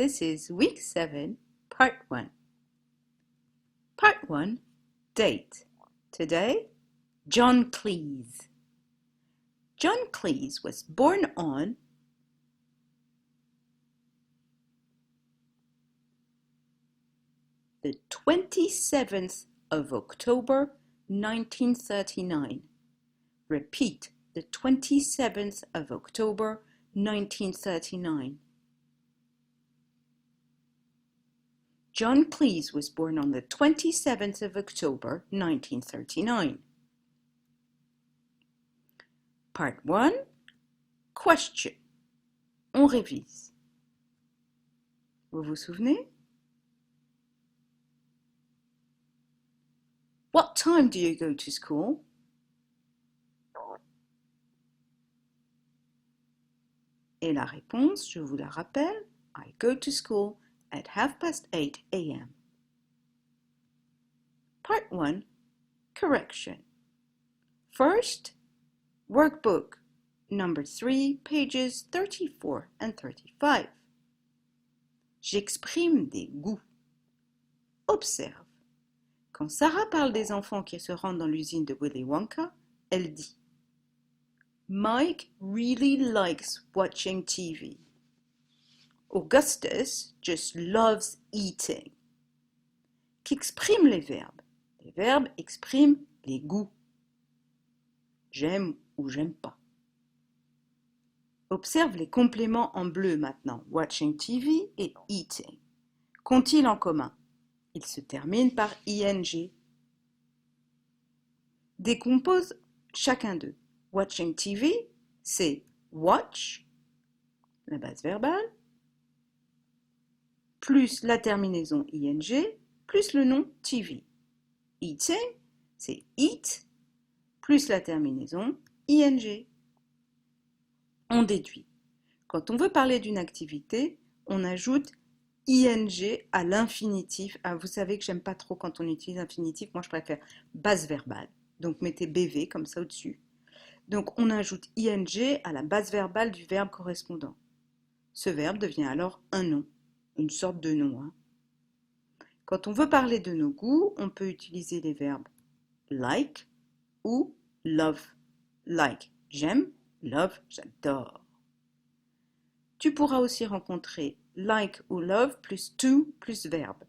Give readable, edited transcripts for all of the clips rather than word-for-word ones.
This is week 7, part 1. Part 1, date. Today, John Cleese. John Cleese was born on the 27th of October, 1939. Repeat, the 27th of October, 1939. John Cleese was born on the 27th of October, 1939. Part 1, question. On révise. Vous vous souvenez? What time do you go to school? Et la réponse, je vous la rappelle, I go to school at 8:30 a.m. Part 1, correction. First, workbook number 3, pages 34 and 35. J'exprime des goûts. Observe. Quand Sarah parle des enfants qui se rendent dans l'usine de Willy Wonka, elle dit Mike really likes watching TV. Augustus just loves eating. Qu'expriment les verbes? Les verbes expriment les goûts. J'aime ou j'aime pas. Observe les compléments en bleu maintenant. Watching TV et eating. Qu'ont-ils en commun? Ils se terminent par ing. Décompose chacun d'eux. Watching TV, c'est watch, la base verbale, plus la terminaison ing, plus le nom TV. Eating, c'est eat, plus la terminaison ing. On déduit. Quand on veut parler d'une activité, on ajoute ing à l'infinitif. Ah, vous savez que j'aime pas trop quand on utilise infinitif, moi je préfère base verbale. Donc mettez BV comme ça au-dessus. Donc on ajoute ing à la base verbale du verbe correspondant. Ce verbe devient alors un nom, une sorte de nom. Hein. Quand on veut parler de nos goûts, on peut utiliser les verbes like ou love. Like, j'aime, love, j'adore. Tu pourras aussi rencontrer like ou love plus to plus verbe.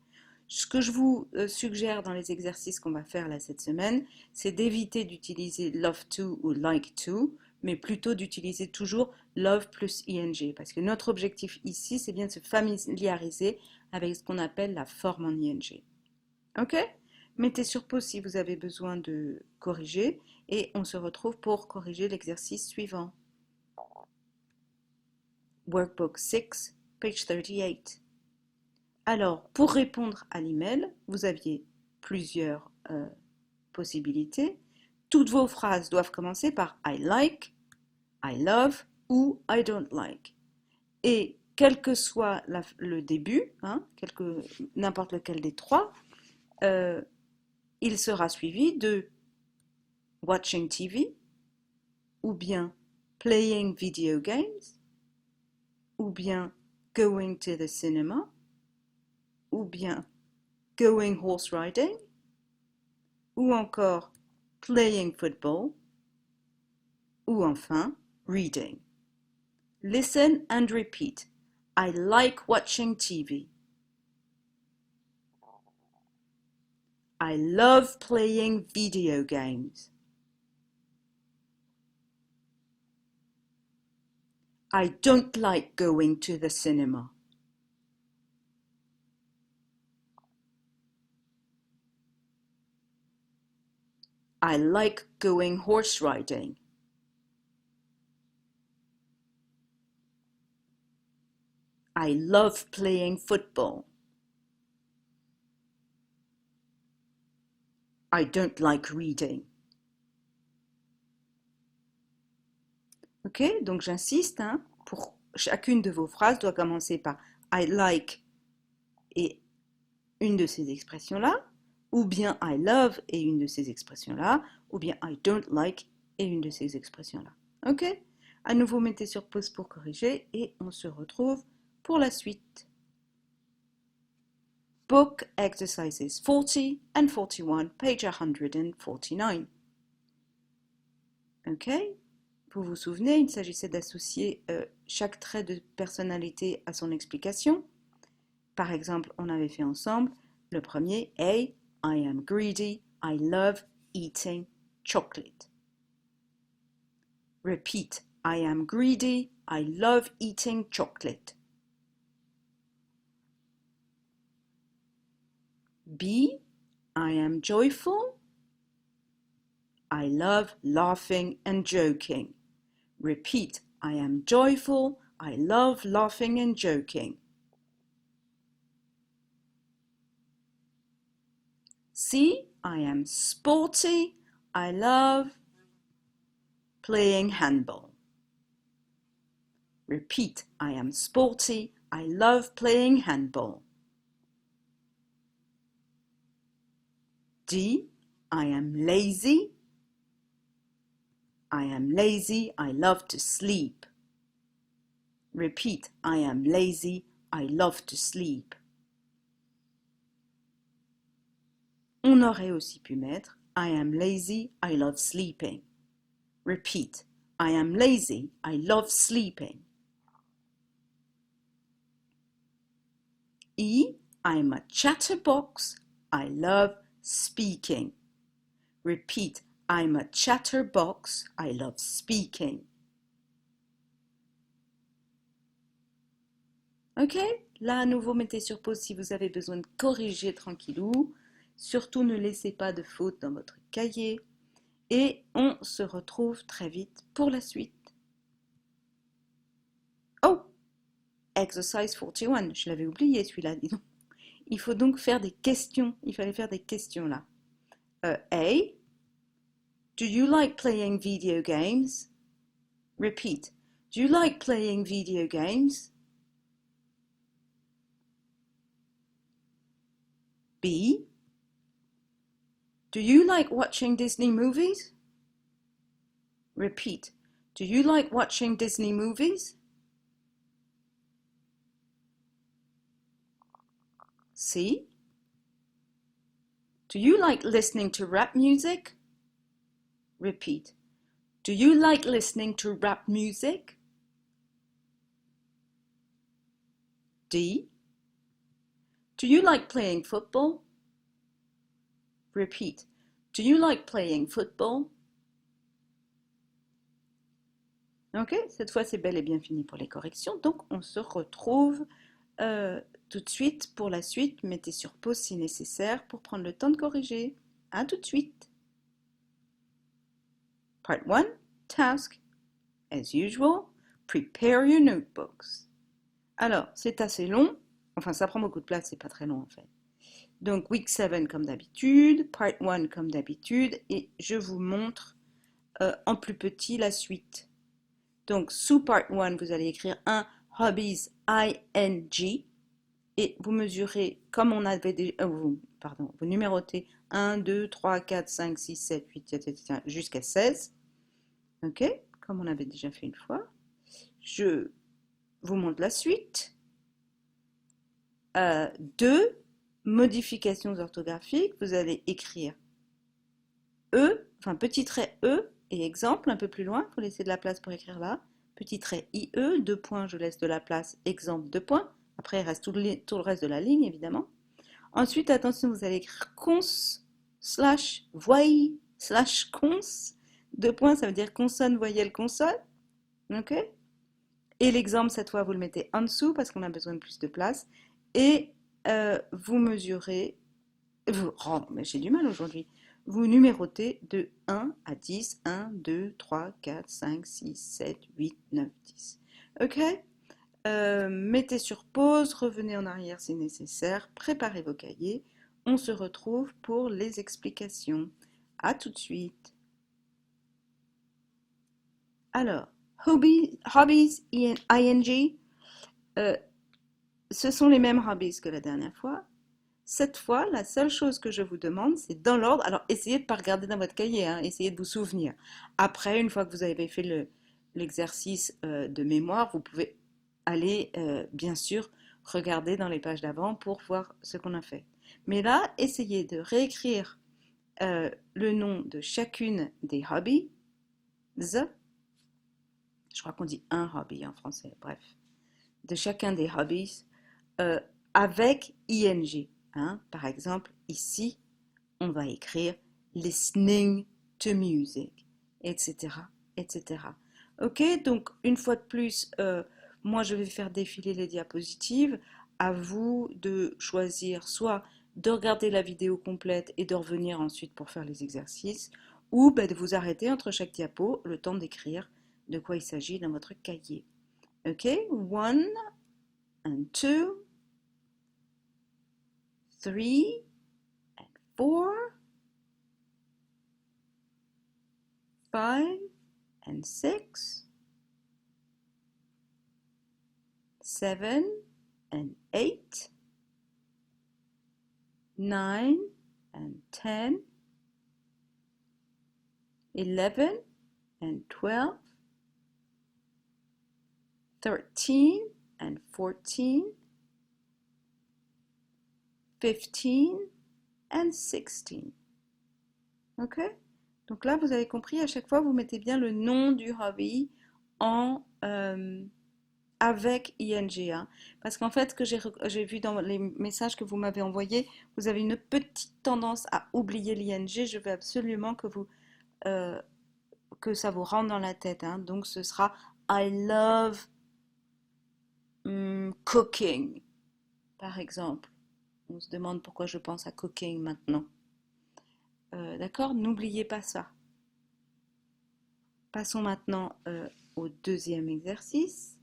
Ce que je vous suggère dans les exercices qu'on va faire là cette semaine, c'est d'éviter d'utiliser love to ou like to, mais plutôt d'utiliser toujours love plus ing, parce que notre objectif ici, c'est bien de se familiariser avec ce qu'on appelle la forme en ing. Ok? Mettez sur pause si vous avez besoin de corriger, et on se retrouve pour corriger l'exercice suivant. Workbook 6, page 38. Alors, pour répondre à l'email, vous aviez plusieurs possibilités. Toutes vos phrases doivent commencer par I like, I love ou I don't like. Et quel que soit le début, hein, n'importe lequel des trois, il sera suivi de watching TV, ou bien playing video games, ou bien going to the cinema, ou bien going horse riding, ou encore playing football, ou enfin reading. Listen and repeat. I like watching TV. I love playing video games. I don't like going to the cinema. I like going horse riding. I love playing football. I don't like reading. Ok, donc j'insiste, hein, pour chacune de vos phrases doit commencer par I like et une de ces expressions-là, ou bien I love et une de ces expressions-là, ou bien I don't like et une de ces expressions-là. Ok? À nouveau, mettez sur pause pour corriger et on se retrouve pour la suite. book exercises 40 and 41, page 149. Ok? Vous vous souvenez, il s'agissait d'associer chaque trait de personnalité à son explication. Par exemple, on avait fait ensemble le premier, A, I am greedy, I love eating chocolate. Repeat, I am greedy, I love eating chocolate. B, I am joyful, I love laughing and joking. Repeat, I am joyful, I love laughing and joking. C, I am sporty, I love playing handball. Repeat, I am sporty, I love playing handball. D, I am lazy, I am lazy, I love to sleep. Repeat, I am lazy, I love to sleep. On aurait aussi pu mettre I am lazy, I love sleeping. Repeat, I am lazy, I love sleeping. E, I'm a chatterbox, I love speaking. Repeat, I'm a chatterbox, I love speaking. Ok? Là, à nouveau, mettez sur pause si vous avez besoin de corriger tranquillou. Surtout, ne laissez pas de fautes dans votre cahier. Et on se retrouve très vite pour la suite. Oh! Exercise 41. Je l'avais oublié celui-là, dis donc. Il faut donc faire des questions. Il fallait faire des questions là. A. Do you like playing video games? Repeat. Do you like playing video games? B. Do you like watching Disney movies? Repeat. Do you like watching Disney movies? C. Do you like listening to rap music? Repeat. Do you like listening to rap music? D. Do you like playing football? Repeat. Do you like playing football? Ok, cette fois c'est bel et bien fini pour les corrections. Donc on se retrouve tout de suite pour la suite. Mettez sur pause si nécessaire pour prendre le temps de corriger. À tout de suite. Part 1, task. As usual, prepare your notebooks. Alors, c'est assez long. Enfin, ça prend beaucoup de place, c'est pas très long en fait. Donc, week 7 comme d'habitude, part 1 comme d'habitude, et je vous montre en plus petit la suite. Donc, sous part 1, vous allez écrire un hobbies ing, et vous mesurez, comme on avait déjà, vous numérotez 1, 2, 3, 4, 5, 6, 7, 8, etc. jusqu'à 16. Ok, comme on avait déjà fait une fois. Je vous montre la suite. 2 modifications orthographiques. Vous allez écrire E, enfin petit trait E et exemple un peu plus loin. Il faut laisser de la place pour écrire là. Petit trait IE, 2 points, je laisse de la place, exemple 2 points. Après, il reste tout le reste de la ligne, évidemment. Ensuite, attention, vous allez écrire cons, slash, voyelle, slash, cons. 2 points, ça veut dire consonne, voyelle, consonne. Ok? Et l'exemple, cette fois, vous le mettez en dessous parce qu'on a besoin de plus de place. Et vous mesurez... oh, mais j'ai du mal aujourd'hui. Vous numérotez de 1 à 10. 1, 2, 3, 4, 5, 6, 7, 8, 9, 10. Ok? Mettez sur pause, revenez en arrière si nécessaire, préparez vos cahiers. On se retrouve pour les explications. À tout de suite. Alors, hobbies ing, ce sont les mêmes hobbies que la dernière fois. Cette fois, la seule chose que je vous demande, c'est dans l'ordre. Alors, essayez de ne pas regarder dans votre cahier, hein, essayez de vous souvenir. Après, une fois que vous avez fait l'exercice de mémoire, vous pouvez aller, bien sûr, regarder dans les pages d'avant pour voir ce qu'on a fait. Mais là, essayez de réécrire le nom de chacune des hobbies. Je crois qu'on dit un hobby en français, bref. De chacun des hobbies avec ing. Hein. Par exemple, ici, on va écrire listening to music, etc., etc. Ok, donc une fois de plus, moi je vais faire défiler les diapositives. À vous de choisir soit de regarder la vidéo complète et de revenir ensuite pour faire les exercices, ou de vous arrêter entre chaque diapo le temps d'écrire de quoi il s'agit dans votre cahier. Ok, 1 and 2, 3 and 4, 5 and 6, 7 and 8, 9 and 10, 11 and 12, 13 and 14, 15 and 16. Ok? Donc là, vous avez compris, à chaque fois, vous mettez bien le nom du hobby avec ing. Hein. Parce qu'en fait, ce que j'ai vu dans les messages que vous m'avez envoyés, vous avez une petite tendance à oublier l'ing. Je veux absolument que ça vous rentre dans la tête. Hein. Donc ce sera I love cooking, par exemple. On se demande pourquoi je pense à cooking maintenant. D'accord? N'oubliez pas ça. Passons maintenant au deuxième exercice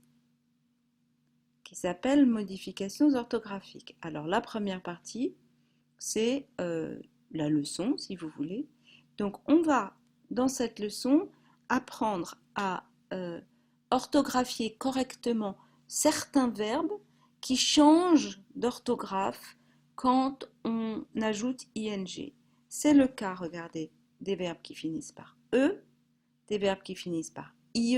qui s'appelle modifications orthographiques. Alors la première partie, c'est la leçon, si vous voulez. Donc on va, dans cette leçon, apprendre à orthographier correctement certains verbes qui changent d'orthographe quand on ajoute ing. C'est le cas, regardez, des verbes qui finissent par e, des verbes qui finissent par ie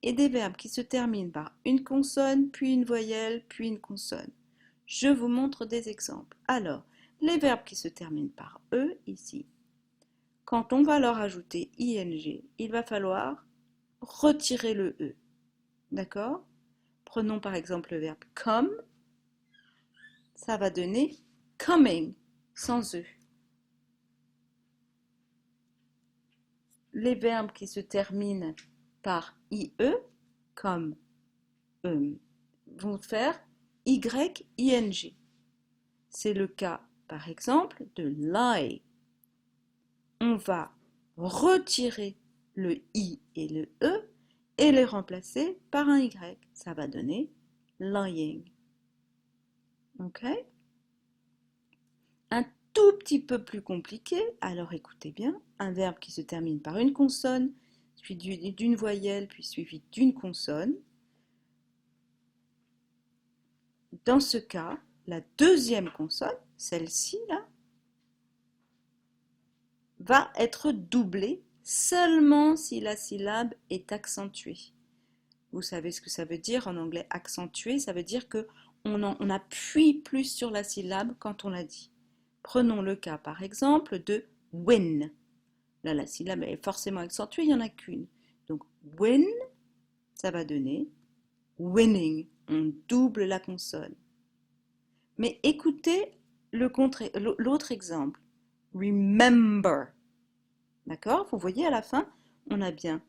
et des verbes qui se terminent par une consonne, puis une voyelle, puis une consonne. Je vous montre des exemples. Alors, les verbes qui se terminent par e, ici, quand on va leur ajouter ing, il va falloir retirer le e. D'accord? Prenons par exemple le verbe come. Ça va donner coming, sans e. Les verbes qui se terminent par ie, comme vont faire y-ing. C'est le cas, par exemple, de lie. On va retirer le i et le e et les remplacer par un y. Ça va donner lying. Ok? Un tout petit peu plus compliqué, alors écoutez bien, un verbe qui se termine par une consonne, suivi d'une voyelle, puis suivi d'une consonne. Dans ce cas, la deuxième consonne, celle-ci là, va être doublée seulement si la syllabe est accentuée. Vous savez ce que ça veut dire en anglais accentué, ça veut dire qu'on appuie plus sur la syllabe quand on la dit. Prenons le cas par exemple de win. Là, la syllabe est forcément accentuée, il n'y en a qu'une. Donc win, ça va donner winning. On double la consonne. Mais écoutez l'autre exemple. Remember. D'accord? Vous voyez à la fin, on a bien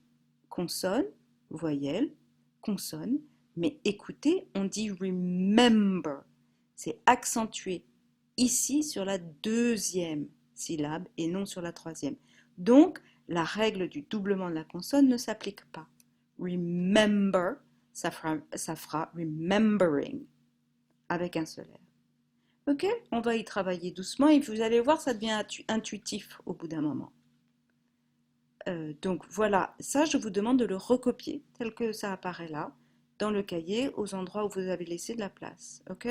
consonne, voyelle, consonne. Mais écoutez, on dit remember. C'est accentué ici sur la deuxième syllabe et non sur la troisième. Donc, la règle du doublement de la consonne ne s'applique pas. Remember, ça fera remembering avec un seul R. Ok, on va y travailler doucement et vous allez voir, ça devient intuitif au bout d'un moment. Donc voilà, ça je vous demande de le recopier tel que ça apparaît là, dans le cahier, aux endroits où vous avez laissé de la place. Ok,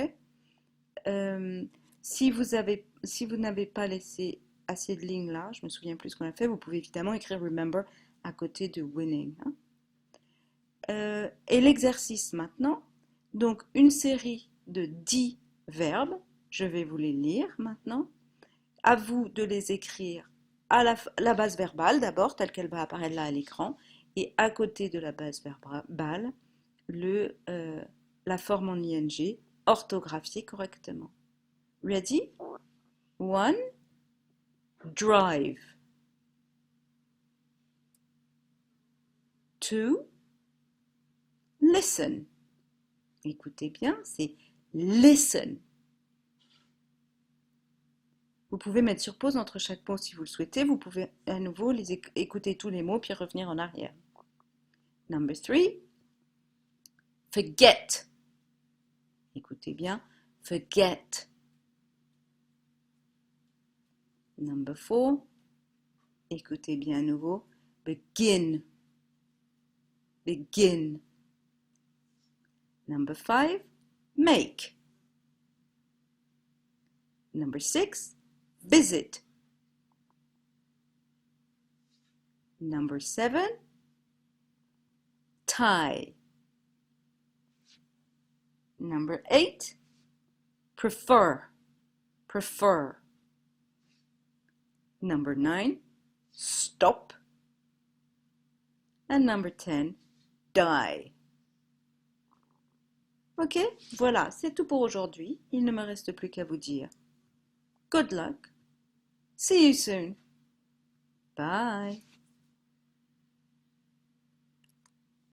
si vous n'avez pas laissé assez de lignes là, je me souviens plus ce qu'on a fait, vous pouvez évidemment écrire remember à côté de winning. Hein. Et l'exercice maintenant, donc une série de 10 verbes. Je vais vous les lire maintenant. À vous de les écrire à la base verbale d'abord, telle qu'elle va apparaître là à l'écran, et à côté de la base verbale, la forme en ing orthographiée correctement. Ready? 1. Drive. 2. Listen. Écoutez bien, c'est listen. Vous pouvez mettre sur pause entre chaque mot si vous le souhaitez. Vous pouvez à nouveau écouter tous les mots puis revenir en arrière. Number 3. Forget. Écoutez bien, forget. Number 4. Écoutez bien à nouveau, begin. Begin. Number 5. Make. Number 6. Visit. Number 7. Tie. Number 8. Prefer. Prefer. Number 9. Stop. And number 10. Die. Ok, voilà, c'est tout pour aujourd'hui. Il ne me reste plus qu'à vous dire good luck. See you soon. Bye.